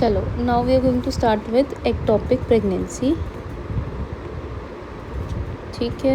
चलो, now we are going to start with ectopic pregnancy. ठीक है.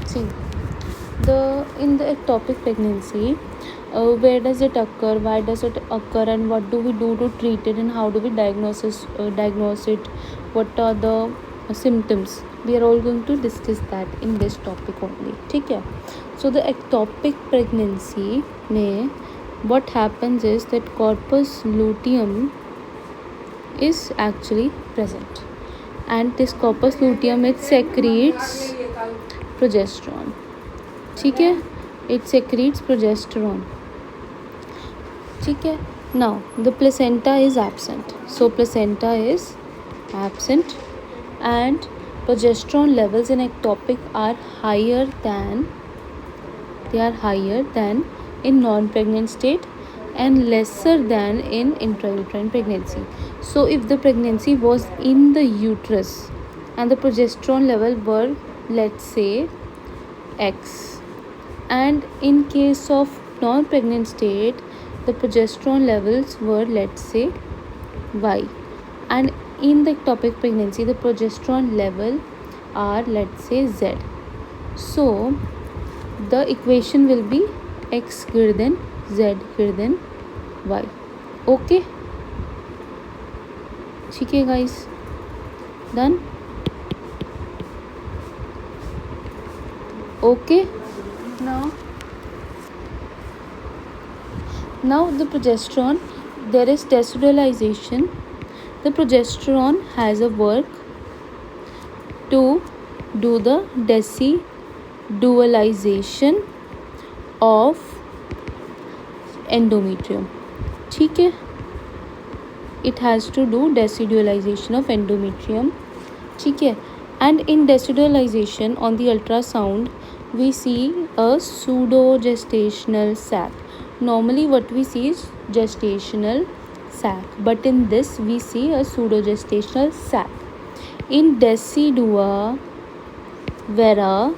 See, in the ectopic pregnancy, where does it occur, why does it occur, and what do we do to treat it, and how do we diagnose it, what are the symptoms. We are all going to discuss that in this topic only. ठीक है. So the ectopic pregnancy में what happens is that corpus luteum is actually present, and this corpus luteum, it secretes progesterone. ठीक है, it secretes progesterone. ठीक है. Now the placenta is absent, so placenta is absent, and progesterone levels in ectopic are higher than in non-pregnant state and lesser than in intrauterine pregnancy. So if the pregnancy was in the uterus and the progesterone level were, let's say, X, and in case of non-pregnant state the progesterone levels were, let's say, Y, and in the ectopic pregnancy the progesterone level are, let's say, Z. So the equation will be X greater than Z greater than Y. Okay, ठीक है guys, done. Okay, now the progesterone, there is decidualization. The progesterone has a work to do the decidualization of endometrium. ठीक है, it has to do decidualization of endometrium. ठीक है. And in decidualization, on the ultrasound we see a pseudo gestational sac. Normally what we see is gestational sac, but in this we see a pseudo gestational sac. In decidua vera,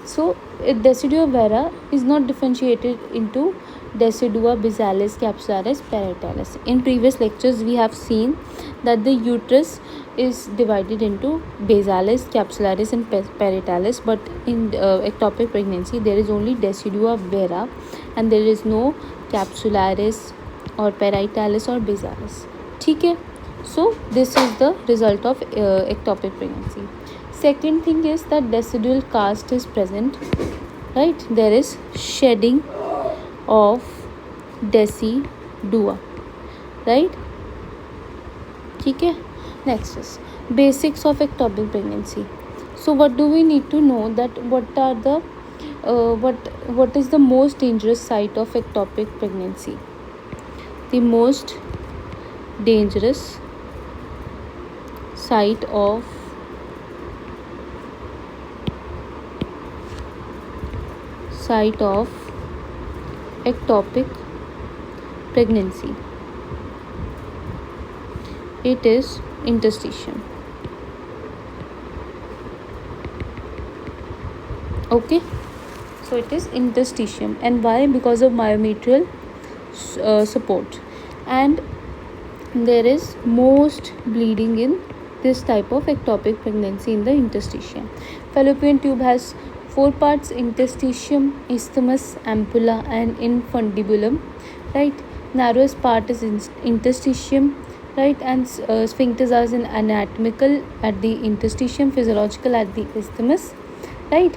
so decidua vera is not differentiated into decidua bizalis, capsularis, parietalis. In previous lectures we have seen that the uterus is divided into basalis, capsularis and parietalis, but in ectopic pregnancy there is only decidua vera and there is no capsularis or parietalis or basalis. ठीक है. So this is the result of ectopic pregnancy. Second thing is that decidual cast is present, right? There is shedding of decidua, right? ठीक है. Next is basics of ectopic pregnancy. So what do we need to know, that what are the what is the most dangerous site of ectopic pregnancy? The most dangerous site of ectopic pregnancy, it is interstitium. Okay, so it is interstitium. And why? Because of myometrial support, and there is most bleeding in this type of ectopic pregnancy in the interstitium. Fallopian tube has 4 parts: interstitium, isthmus, ampulla and infundibulum, right? Narrowest part is interstitium, right? And sphincters are in anatomical at the interstitium, physiological at the isthmus, right?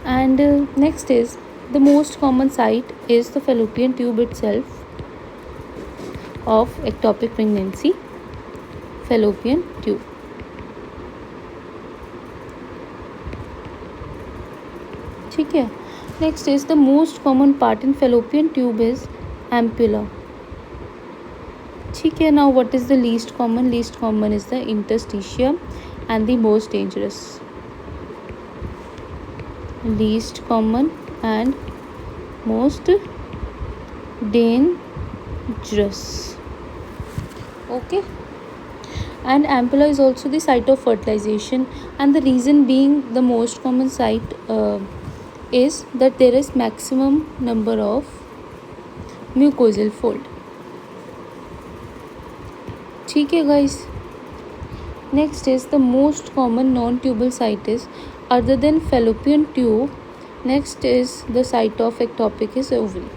And next is the most common site is the fallopian tube itself of ectopic pregnancy, fallopian tube. ठीक है. Next is the most common part in fallopian tube is ampulla. ठीक है. Now what is the least common? Least common is the interstitium, and the most dangerous. Least common and most dangerous. Okay. And ampulla is also the site of fertilization, and the reason being the most common site is that there is maximum number of mucosal fold. ठीक है guys. Next is the most common non-tubal site is other than fallopian tube. Next is the site of ectopic is ovary.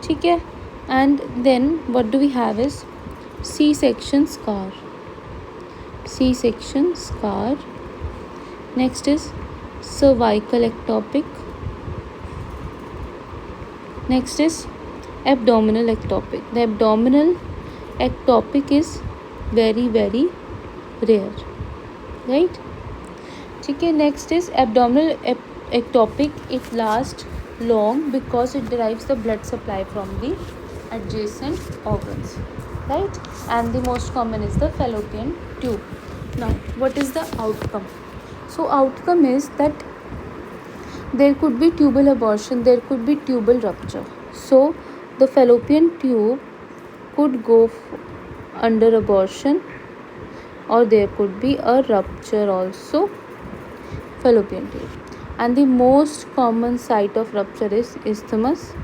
ठीक है. And then what do we have is C-section scar. C-section scar. Next is cervical ectopic. Next is abdominal ectopic. The abdominal ectopic is very rare, right? ठीक है. Next is abdominal ectopic. It lasts long because it derives the blood supply from the adjacent organs, right? And the most common is the fallopian tube. Now what is the outcome? So outcome is that there could be tubal abortion, there could be tubal rupture. So the fallopian tube could go under abortion, or there could be a rupture also, fallopian tube. And the most common site of rupture is isthmus,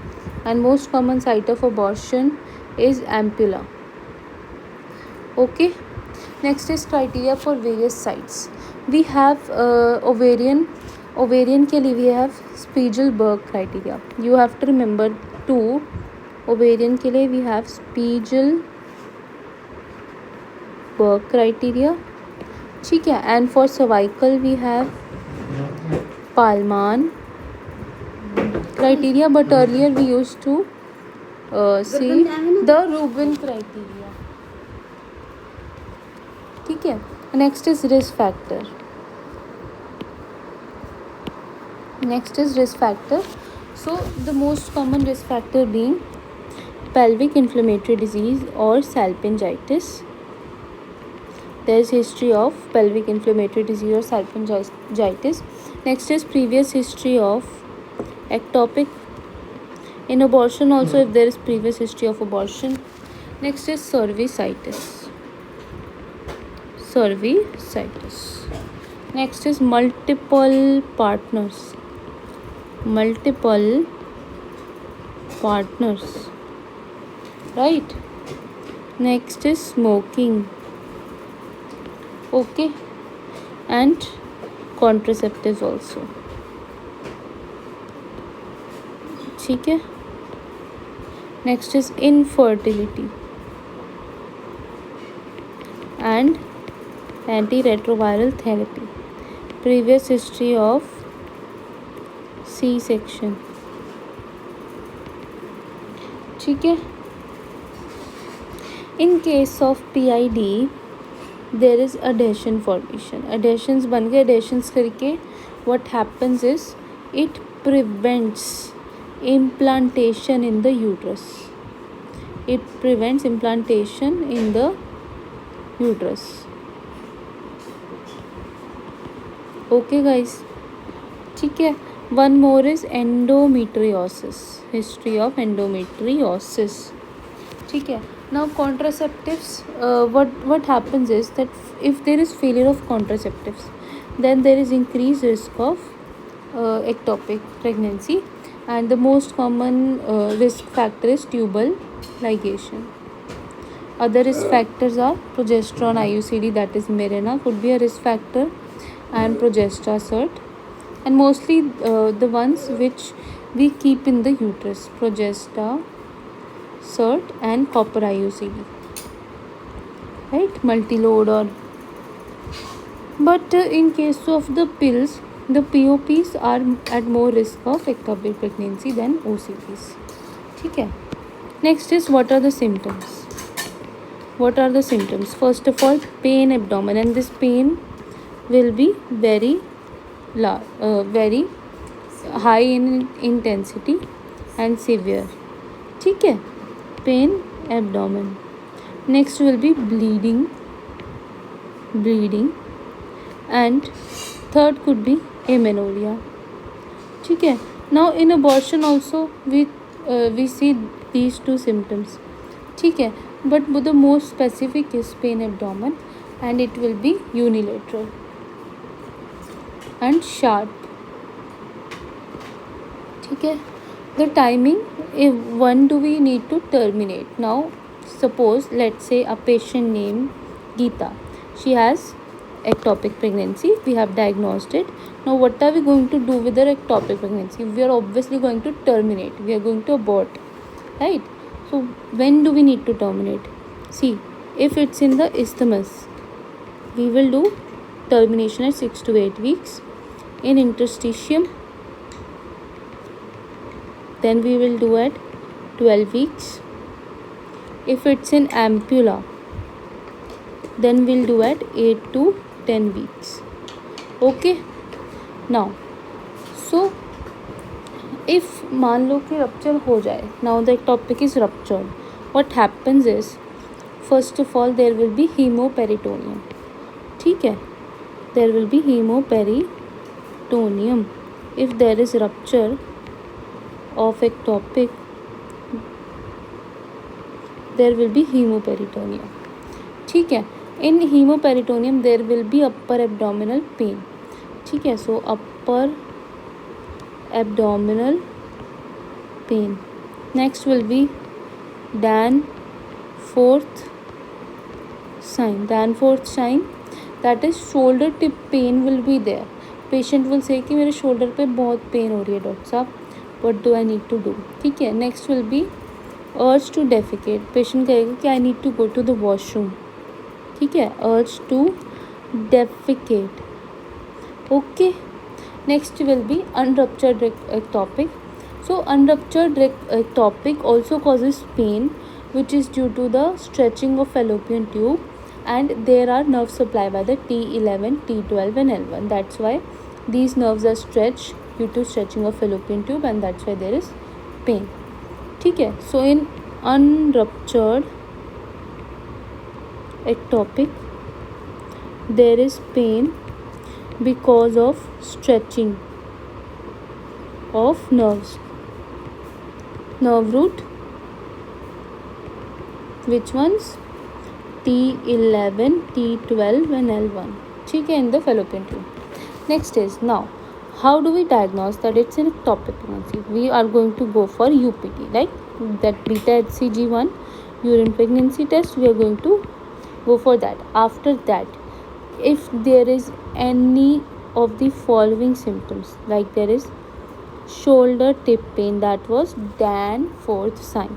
and most common site of abortion is ampulla. Okay. Next is criteria for various sites. We have ovarian के लिए we have Spiegel-Berg criteria. You have to remember two. Ovarian के लिए we have Spiegel-Berg criteria. ठीक है. And for cervical we have Palman criteria, but earlier we used to see the Rubin criteria. ठीक है. Next is risk factor. So the most common risk factor being pelvic inflammatory disease or salpingitis. There is history of pelvic inflammatory disease or salpingitis. Next is previous history of ectopic. In abortion also, if there is previous history of abortion. Next is cervicitis. Next is multiple partners, right? Next is smoking. Okay. And contraceptives also. ठीक है. Next is infertility and antiretroviral therapy. Previous history of C-section. ठीक है. In case of PID there is adhesion formation. Adhesions बन गए. Adhesions करके what happens is it prevents implantation in the uterus. Okay guys. ठीक है. One more is endometriosis. History of endometriosis. ठीक है. Now contraceptives, what happens is that if there is failure of contraceptives, then there is increased risk of ectopic pregnancy, and the most common risk factor is tubal ligation. Other risk factors are progesterone IUCD, that is Mirena, could be a risk factor, and progestasert, and mostly the ones which we keep in the uterus, progestasert and copper IUCD, right? Multilode or but in case of the pills, the POPs are at more risk of ectopic pregnancy than OCPs. ठीक है. Next is what are the symptoms? First of all, pain abdomen, and this pain will be very high in intensity and severe. ठीक है. Pain abdomen. Next will be bleeding, and third could be amenorrhea. ठीक है. Now in abortion also we see these two symptoms. ठीक है. But the most specific is pain abdomen, and it will be unilateral and sharp. ठीक है. The timing, if when do we need to terminate? Now suppose let's say a patient named Geeta, she has ectopic pregnancy, we have diagnosed it. Now what are we going to do with the ectopic pregnancy? We are obviously going to terminate, we are going to abort, right? So when do we need to terminate? See, if it's in the isthmus, we will do termination at 6 to 8 weeks. In interstitium, then we will do at 12 weeks. If it's in ampulla, then we'll do at 8 to 10 weeks. Okay. Now so if मान लो कि rupture हो जाए, now the ectopic is ruptured, what happens is first of all there will be hemoperitoneum. ठीक है, there will be hemoperitoneum. If there is rupture of ectopic, there will be hemoperitoneum. ठीक है. In hemoperitoneum there will be upper abdominal pain. ठीक है. So upper abdominal pain. Next will be Danforth sign. Danforth sign, that is shoulder tip pain will be there. Patient will say कि मेरे shoulder पे बहुत pain हो रही है doctor साहब, what do I need to do? ठीक है. Next will be urge to defecate. Patient कहेगा कि I need to go to the washroom. ठीक है. Urge to defecate. Okay. Next will be unruptured ectopic. So unruptured ectopic also causes pain, which is due to the stretching of fallopian tube, and there are nerves supplied by the T11, T12 and L1. That's why these nerves are stretched due to stretching of fallopian tube, and that's why there is pain. ठीक है. So in unruptured ectopic, there is pain because of stretching of nerves. Nerve root, which ones? T11, T12 and L1. ठीक है, in the fallopian tube. Next is, now how do we diagnose that it's an ectopic pregnancy? We are going to go for UPT, right? That beta HCG1 urine pregnancy test, we are going to go for that. After that, if there is any of the following symptoms, like there is shoulder tip pain, that was Danforth sign,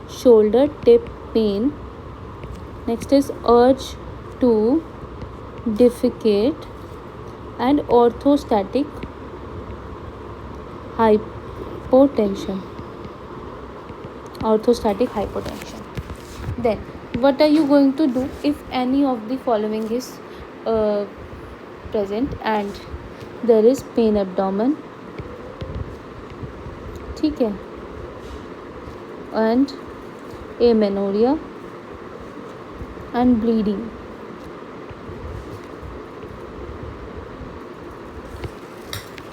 shoulder tip pain. Next is urge to defecate and orthostatic hypotension. Then what are you going to do if any of the following is present and there is pain abdomen, ठीक है, and amenorrhea and bleeding.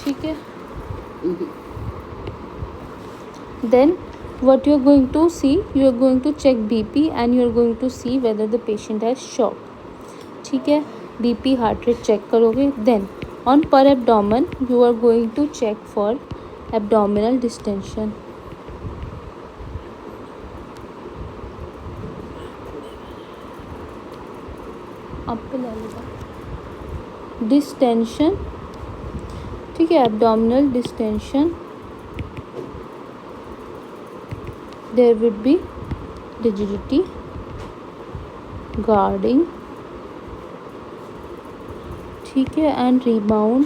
ठीक है. Then what you are going to see, you are going to check BP and you are going to see whether the patient has shock. ठीक है. BP, heart rate check करोगे. Then on per abdomen you are going to check for abdominal distension. up पे ले लेगा distension. ठीक है. abdominal distension, there would be rigidity, guarding, ठीक है, and rebound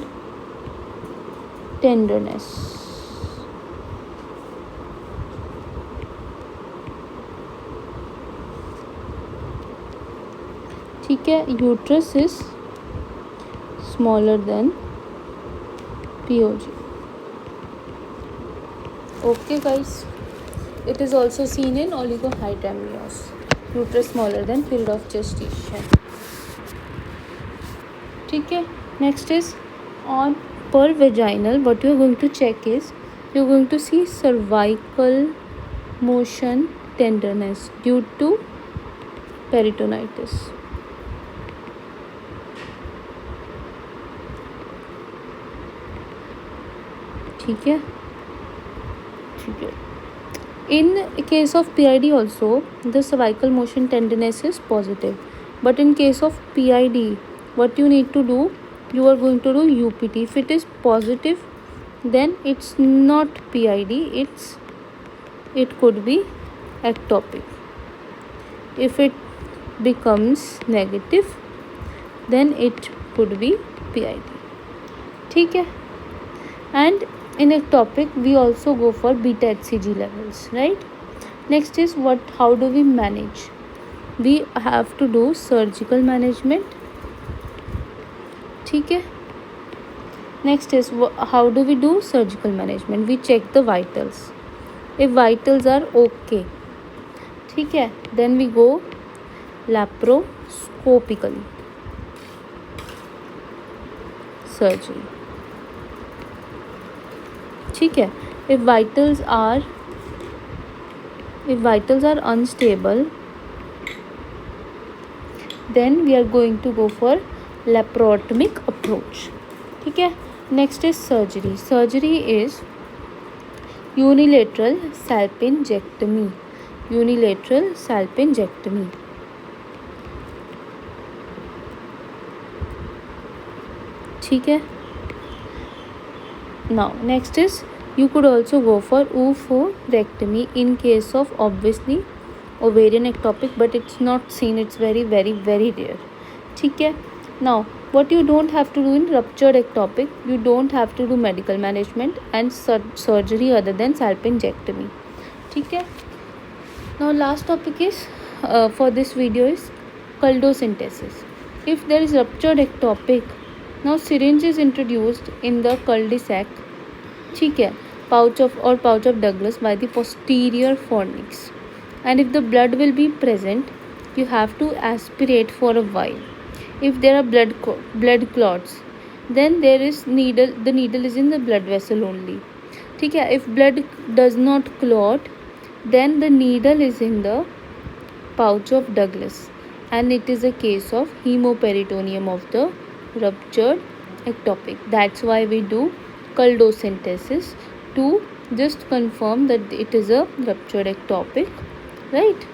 tenderness. ठीक है. uterus is smaller than POG. Okay guys, it is also seen in oligohydramnios, uterus smaller than field of gestation. ठीक है. Next is on per vaginal, what you are going to check is you are going to see cervical motion tenderness due to peritonitis. ठीक है. ठीक है. In case of PID also, the cervical motion tenderness is positive. But in case of PID, what you need to do, you are going to do UPT. If it is positive, then it's not PID, it could be ectopic. If it becomes negative, then it could be PID. ठीक है. And in ectopic we also go for beta HCG levels, right? Next is how do we manage? We have to do surgical management. ठीक है. Next is how do we do surgical management? We check the vitals. If vitals are okay, ठीक है, then we go laparoscopically surgery. ठीक है. If vitals are unstable, then we are going to go for laparotomic approach. ठीक है. Next is surgery. Surgery is unilateral salpingectomy. ठीक है. Now next is you could also go for oophorectomy in case of obviously ovarian ectopic, but it's not seen, it's very very very rare. ठीक है. Now what you don't have to do in ruptured ectopic, you don't have to do medical management and surgery other than salpingectomy. ठीक है. Now last topic is for this video is culdocentesis. If there is ruptured ectopic, now syringe is introduced in the cul-de-sac, ठीक है, pouch of Douglas by the posterior fornix, and if the blood will be present, you have to aspirate for a while. If there are blood clots, then there is the needle is in the blood vessel only. ठीक है. If blood does not clot, then the needle is in the pouch of Douglas, and it is a case of hemoperitoneum of the ruptured ectopic. That's why we do culdocentesis, to just confirm that it is a ruptured ectopic, right?